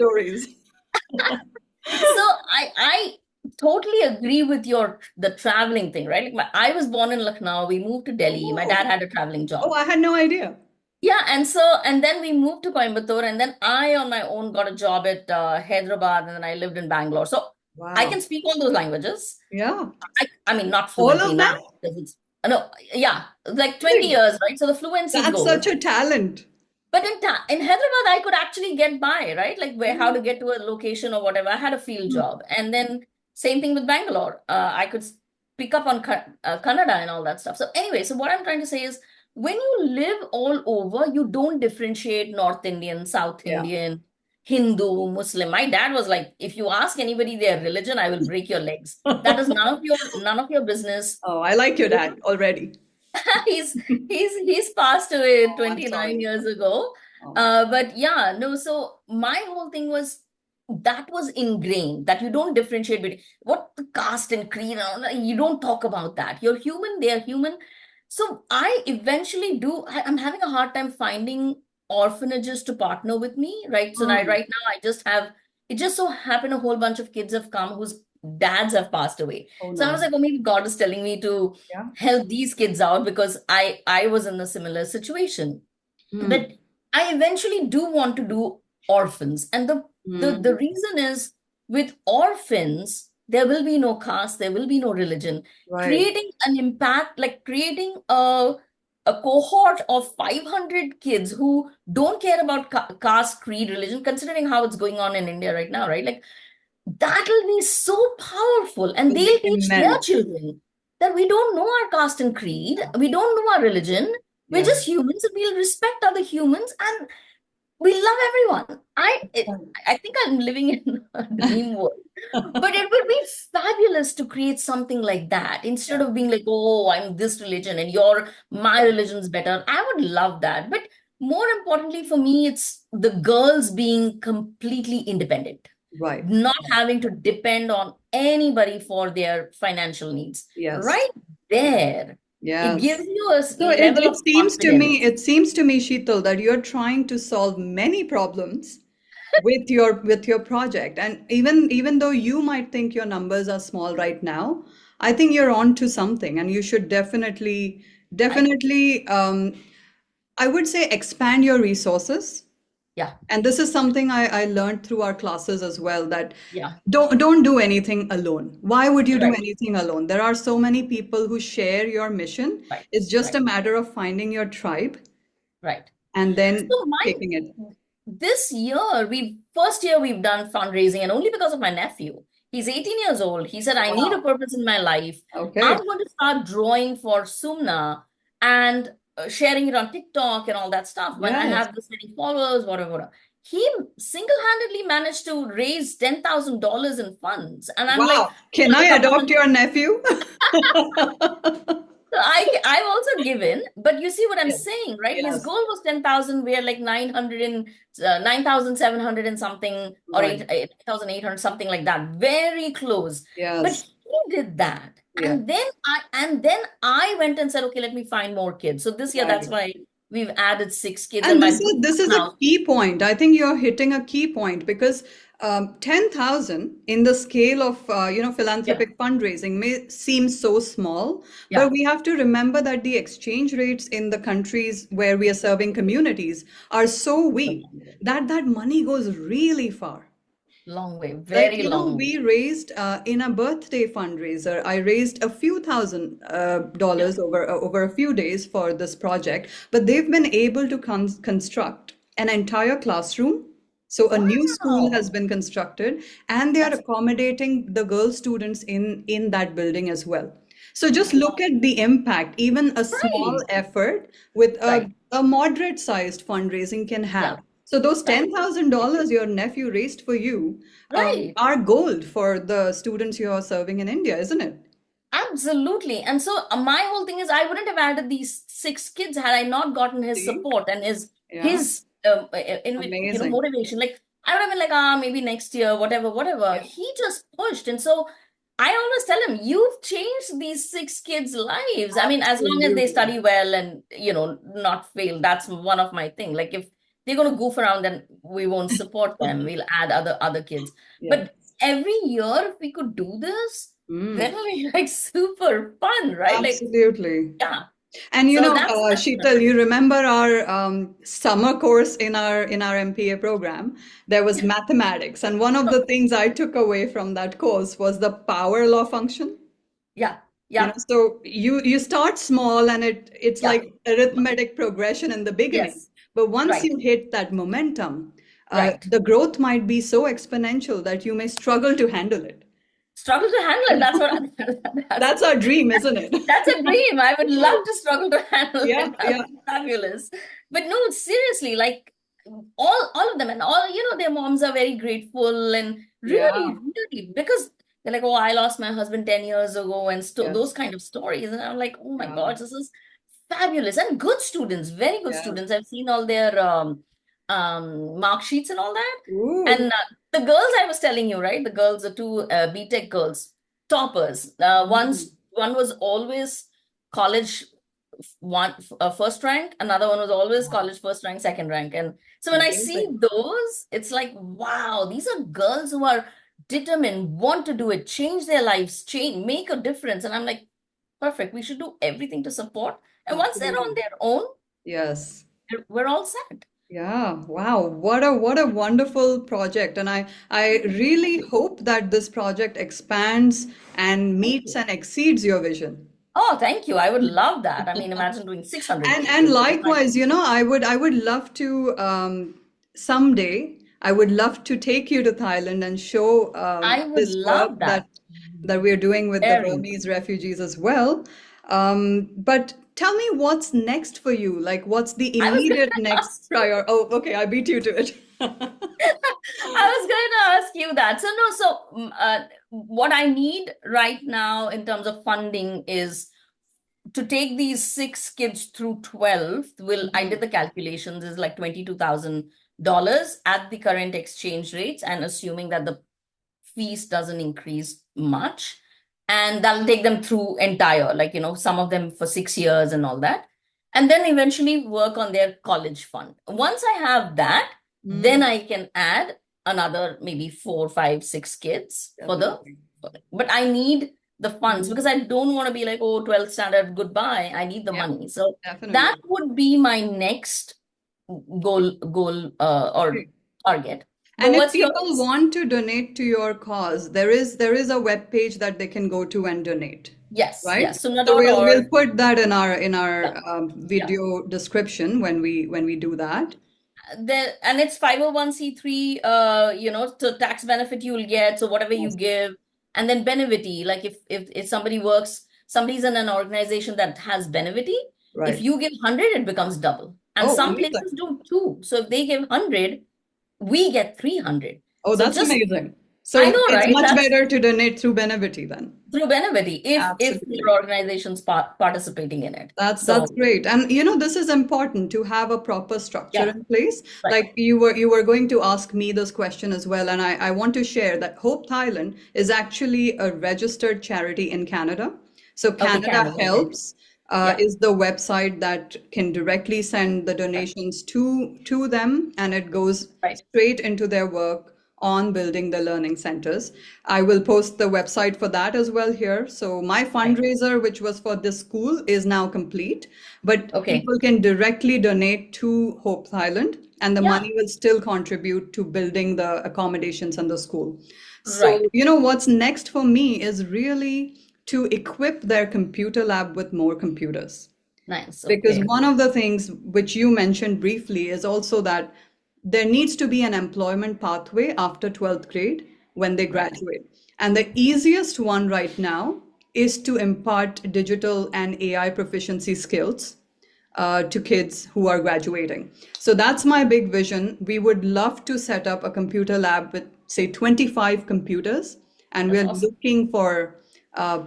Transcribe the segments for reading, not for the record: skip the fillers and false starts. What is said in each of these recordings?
stories. So I totally agree with the traveling thing, right? Like I was born in Lucknow. We moved to Delhi. My dad Oh, had a traveling oh, job. I had no idea. Yeah, and then we moved to Coimbatore, and then I on my own got a job at Hyderabad, and then I lived in Bangalore. So I Wow. can speak all those languages. Yeah. I mean, not All fluently of them? now because it's no, yeah, like 20 Hey, years, right? So the fluency that's goes. such a talent. But in Hyderabad, I could actually get by, right? Like where how to Mm. get to a location or whatever. I had a field job, and then same thing with Bangalore. I could pick up on Kannada and all that stuff. So anyway, so what I'm trying to say is, when you live all over, you don't differentiate North Indian, South Yeah. Indian, Hindu, Muslim. My dad was like, if you ask anybody their religion, I will break your legs. That is none of your business. Oh, I like your dad already. he's he's passed away Oh, I'm 29 sorry. years ago. Oh, But yeah, no, so my whole thing was that was ingrained that you don't differentiate between what the caste and creed and all that. You don't talk about that. You're human, they're human. So I eventually I'm having a hard time finding orphanages to partner with me, right? So mm. right now I just have it just so happened a whole bunch of kids have come whose dads have passed away. Oh So I was no. like, oh, maybe God is telling me to Yeah. help these kids out because I was in a similar situation. Mm. But I eventually do want to do orphans. And the Mm. reason is with orphans, there will be no caste, there will be no religion. Right. Creating an impact, like creating a cohort of 500 kids who don't care about caste, creed, religion, considering how it's going on in India right now, right? Like that will be so powerful. And Will be they'll teach their immense. children that we don't know our caste and creed, we don't know our religion, we're Yeah. just humans and we'll respect other humans and we love everyone. I think I'm living in a dream world. But it would be fabulous to create something like that instead Yeah. of being like, oh, I'm this religion and my religion's better. I would love that. But more importantly for me, it's the girls being completely independent, Right. not having to depend on anybody for their financial needs. Yes. Right there, it gives Yes. you a So level of confidence. it seems to me, Sheetal, that you're trying to solve many problems with your project. And even though you might think your numbers are small right now, I think you're on to something, and you should I definitely I would say expand your resources. Yeah, And this is something I learned through our classes as well, that yeah, don't do anything alone. Why would you do right, anything alone? There are so many people who share your mission. right, It's just right, a matter of finding your tribe right. and then So mine taking it. this year, we first year we've done fundraising, and only because of my nephew. He's 18 years old. He said, I need a Wow. purpose in my life. Okay. I'm going to start drawing for Sumna and sharing it on TikTok and all that stuff. When I Yes. have this many followers, whatever, whatever. He single-handedly managed to raise $10,000 in funds. And I'm like, Wow. Can I the adopt government. your nephew? So I've also given, but you see what I'm Yes. saying, right? His Yes. goal was 10,000. We're like 900 and 9,700 and something, or Right. 8,800, something like that. Very close. But Yes. he did that. Yeah. And then I went and said, okay, let me find more kids. So this year, that's Right. why we've added 6 kids. And And my dream this is a now, key point. I think you're hitting a key point because 10,000 in the scale of yeah, philanthropic fundraising may seem so small, but yeah, we have to remember that the exchange rates in the countries where we are serving communities are so weak that that money goes really far. long way, Like, very long way. we raised in a birthday fundraiser, I raised a few thousand Yeah. dollars over a few days for this project, but they've been able to construct an entire classroom. So a new school has Wow. been constructed, and they are That's accommodating the girl students in that building as well. So just look wow. at the impact, even a small Right, effort with right. a moderate sized fundraising can Yeah, have. So those right, $10,000 your nephew raised for you right. are gold for the students you are serving in India, isn't it? Absolutely. And so my whole thing is I wouldn't have added these 6 kids had I not gotten his See? support and his Yeah, his amazing. motivation. Like I would have been like, maybe next year, whatever, whatever. Yeah, He just pushed. And so I always tell him, you've changed these 6 kids' lives. I mean, as long as they absolutely. study well and not fail, that's one of my thing. Like if they're going to goof around, then we won't support them. We'll add other kids. Yeah. But every year, if we could do this, Mm, that'll be like super fun, right? Like, absolutely. yeah. And So that's Sheetal, you remember our summer course in our MPA program? There was mathematics, and one of the things I took away from that course was the power law function. yeah, yeah, So you start small, and it's yeah. like arithmetic progression in the beginning. Yes, But once right, you hit that momentum, right. the growth might be so exponential that you may struggle to handle it. Struggle to handle it. That's what that's That's our dream, isn't it? that's a dream. I would love to struggle to handle Yeah, it. That yeah, would be fabulous. But no, seriously, like all of them, and all, their moms are very grateful and yeah, really, really, because they're like, oh, I lost my husband 10 years ago, and those yes, kind of stories. And I'm like, oh my yeah, God, this is fabulous. And good students, very good yeah. students. I've seen all their mark sheets and all that. Ooh. And the girls I was telling you, right? The girls, the two BTech girls, toppers. Mm. One was always college first rank, another one was always Wow. college first rank, second rank. And so when I see Amazing. those, it's like, wow, these are girls who are determined, want to do it, change their lives, make a difference. And I'm like, perfect. We should do everything to support. And once they're on Absolutely. their own, Yes. we're all set. Yeah. Wow. What a wonderful project. And I really hope that this project expands and Thank meets you. and exceeds your vision. Oh, thank you. I would love that. I mean, imagine doing 600 And kids. likewise, I would love to someday I would love to take you to Thailand and show I would this work love that that. we're doing with the Very Burmese refugees as well. But tell me what's next for you? Like, what's the I was going immediate to next ask you. prior? Oh, okay, I beat you to it. I was going to ask you that. So no, what I need right now in terms of funding is to take these 6 kids through 12th. I did Mhm. the calculations, is like $22,000 at the current exchange rates, and assuming that the fees doesn't increase much. And that'll take them through entire, like, some of them for 6 years and all that. And then eventually work on their college fund. Once I have that, then Mm, I can add another maybe 4, 5, 6 kids definitely. but I need the funds, Mm, because I don't want to be like, oh, 12th standard, goodbye. I need the yeah, money. So that definitely. would be my next goal or Great. target. But And if what's people yours? want to donate to your cause, there is a web page that they can go to and donate, Yes, right? yes. So we'll Sumna.org. put that in our Yeah, yeah. video description when we do that. And it's 501(c)(3, so tax benefit you will get. So whatever you Yes. give, and then benefity, like if somebody's in an organization that has benefity, if Right. you give 100, it becomes double. And Oh, some amazing. places do too. So if they give 100, we get 300. Oh, So that's just, amazing. I So know, it's right? much That's better to donate through Benevity then. through benefit if your Absolutely. organization's participating in it. That's So great. And this is important to have a proper structure yeah, in place. right. Like you were going to ask me this question as well, and I want to share that Hope Thailand is actually a registered charity in Canada. So Okay, Canada Canada. Okay. Helps Yeah. is the website that can directly send the donations to them, and it goes Right. straight into their work on building the learning centers. I will post the website for that as well here. So my Right. fundraiser, which was for this school, is now complete, but Okay. people can directly donate to Hope Thailand, and the Yeah. money will still contribute to building the accommodations and the school. So, Right. what's next for me is really to equip their computer lab with more computers. Nice. Because Okay. one of the things which you mentioned briefly is also that there needs to be an employment pathway after 12th grade when they Right. graduate. And the easiest one right now is to impart digital and AI proficiency skills to kids who are graduating. So that's my big vision. We would love to set up a computer lab with, say, 25 computers, and That's we're awesome. looking for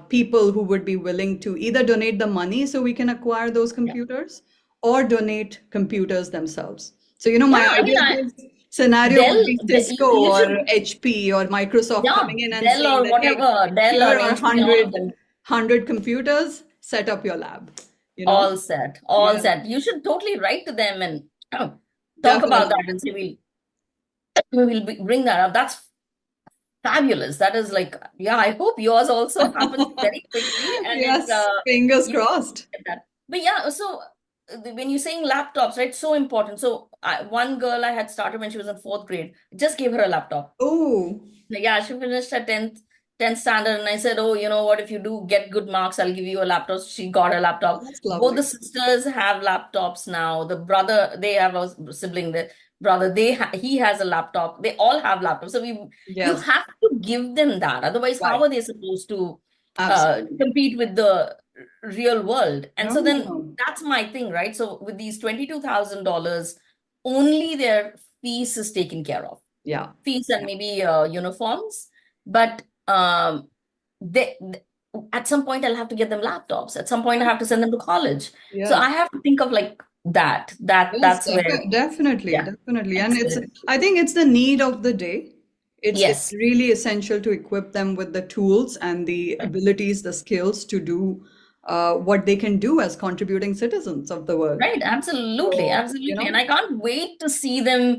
people who would be willing to either donate the money so we can acquire those Yeah. computers or donate computers themselves. So, Yeah. my I mean, ideal case scenario would be Cisco You or should, HP or Microsoft yeah, coming in and Dell saying or that, hey, whatever, Dell here or are HP, all of them. 100 computers, set up your lab, you know? All set. All Yeah. set. You should totally write to them and talk about Definitely. that and say bring that up. That's fabulous. That is like, yeah, I hope yours also happens very quickly and Yes, fingers you crossed. get that. But yeah, so when you're saying laptops, right, so important. So one girl I had started when she was in fourth grade, just gave her a laptop. Oh, Yeah, she finished her 10th standard, and I said, "Oh, you know what? If you do get good marks, I'll give you a laptop." She got a laptop. that's Both lovely. the sisters have laptops now. The brother, they have a sibling. The brother, he has a laptop. They all have laptops. So you Yes, have to give them that. Otherwise, how right. are they supposed to Absolutely. compete with the real world? And No, so no, then no. that's my thing, right? So with these $22,000, only their fees is taken care of, Yeah. fees and Yeah. maybe uniforms. But they, at some point I'll have to get them laptops. At some point I have to send them to college. So Yes. I have to think of like that. Yes, That's where, definitely, yeah, definitely. And that's it's, where. I think it's the need of the day. It's Yes, really essential to equip them with the tools and the right, abilities, the skills to do what they can do as contributing citizens of the world. right, absolutely, So, you absolutely. And know, I can't wait to see them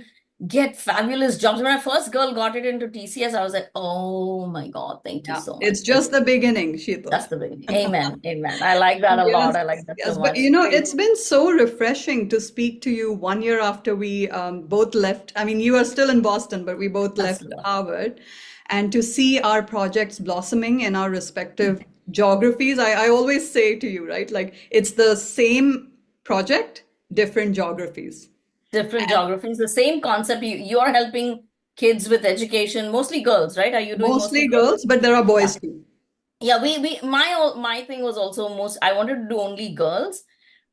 get fabulous jobs. When my first girl got it into TCS, I was like, oh my God, thank you yeah, so much. it's just the beginning, Sheetal. That's the beginning. Amen, amen. I like that a Yes, lot. I like that so yes, but much. you know, Thank it's been so refreshing to speak to you 1 year after we both left. I mean, you are still in Boston, but we both That's left the one. Harvard, and to see our projects blossoming in our respective geographies. I always say to you, right, like it's the same project, different geographies. Different And geographies, the same concept. You are helping kids with education, mostly girls, right? Are you doing mostly mostly girls? girls, but there are Yeah. boys too. Yeah, my thing was also most, I wanted to do only girls.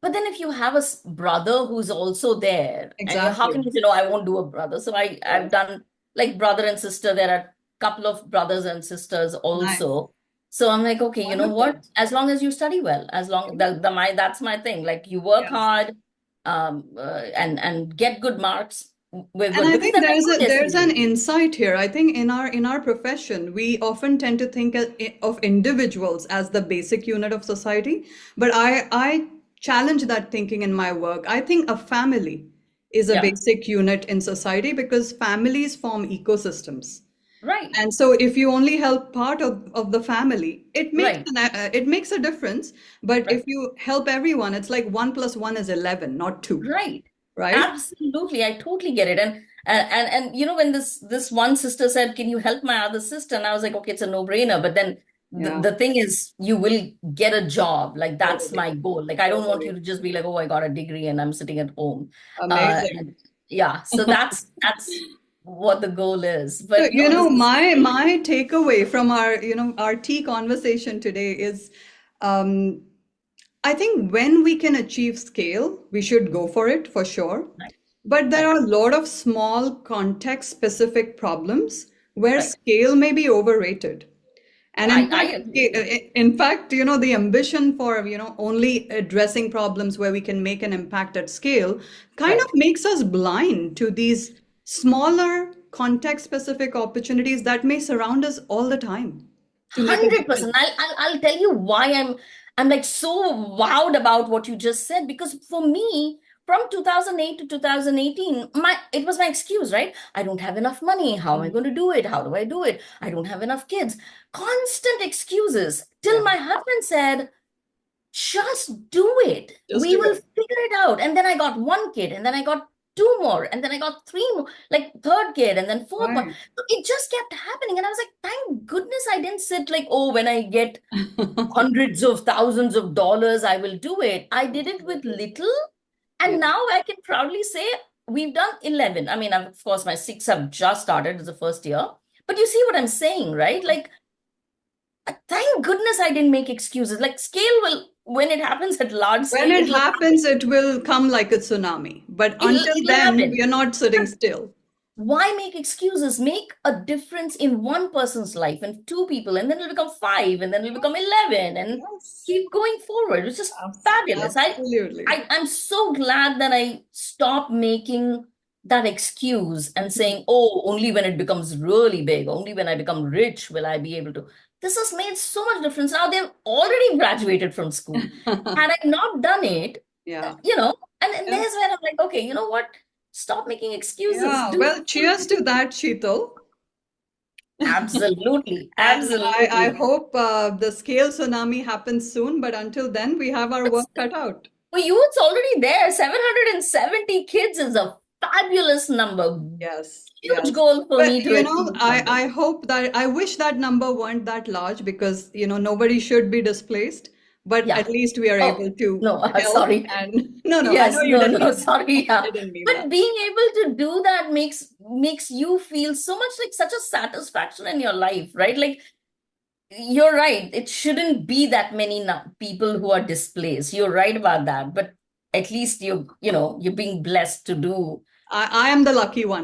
But then if you have a brother who's also there, and how can Exactly. you say, no, I won't do a brother? So I've Yes. done like brother and sister. There are a couple of brothers and sisters Nice. also. So I'm like, okay, you know what? Wonderful. As long as you study well, as long the my that's my thing. Like you work Yes. hard, and get good marks, we're And good I because think then I know they're there's an serious. insight here. I think in our profession, we often tend to think of individuals as the basic unit of society, but I challenge that thinking in my work. I think a family is a Yeah, basic unit in society because families form ecosystems. right, And so if you only help part of the family, right, it makes a difference. But if right. you help everyone, it's like 1 plus 1 is 11, not two, Right. right? Absolutely. I totally get it. And you know, when this one sister said, "Can you help my other sister?" And I was like, okay, it's a no-brainer. But then Yeah, the thing is, you will get a job. Like that's totally, my goal. Like I don't want you totally. to just be like, oh, I got a degree and I'm sitting at home. Amazing. And yeah, so that's what the goal is. So, But you no, this know, is great. my takeaway from our, our tea conversation today is, um, I think when we can achieve scale, we should go for it for sure. Right, But there right, are a lot of small context-specific problems where right. scale may be overrated. And I agree. in fact, the ambition for, only addressing problems where we can make an impact at scale kind of Right. makes us blind to these smaller context-specific opportunities that may surround us all the time to make a 100%. difference. I'll tell you why I'm like so wowed about what you just said, because for me, from 2008 to 2018, my it was my excuse, right? I don't have enough money. How am I Mm. going to do it? How do I do it? I don't have enough kids. Constant excuses till Yeah, my husband said, just do it. just We do will it. figure it out. And then I got one kid, and then I got two more, and then I got three more, like third kid, and then fourth one. Right. So it just kept happening. And I was like, thank goodness I didn't sit like, oh, when I get hundreds of thousands of dollars, I will do it. I did it with Absolutely. little. And Yeah. now I can proudly say we've done 11. I mean, of course, my six have just started as the first year. But you see what I'm saying, right? Like, thank goodness I didn't make excuses. Like scale will, when it happens at large When scale, it happens, it will come like a tsunami. But until it'll then, we happen. are not sitting still. Why make excuses? Make a difference in one person's life and two people, and then it'll become five, and then it'll become 11, and Yes, keep going forward. It's just fabulous. absolutely. I'm so glad that I stopped making that excuse and saying, oh, only when it becomes really big, only when I become rich will I be able to. This has made so much difference. Now they've already graduated from school. Had I not done it, Yeah. you know, and Yeah. there's where I'm like, okay, you know what? Stop making excuses. Yeah, Do well, cheers to that, Sheetal. absolutely, And I absolutely. hope the scale tsunami happens soon, but until then, we have our work cut out. For you, it's already there. 770 kids is a fabulous number. Yes, Huge yes. goal for But me to achieve someday. I hope that I wish that number weren't that large because nobody should be displaced, but at Yeah. least we are Oh, able to no, help. sorry. And no, no, I know Yes, you no, didn't no, mean that. sorry. Yeah. I didn't mean that. But being able to do that makes you feel so much like such a satisfaction in your life, right? Like you're right. It shouldn't be that many people who are displaced. You're right about that. But at least you're being blessed to do. I am the lucky one.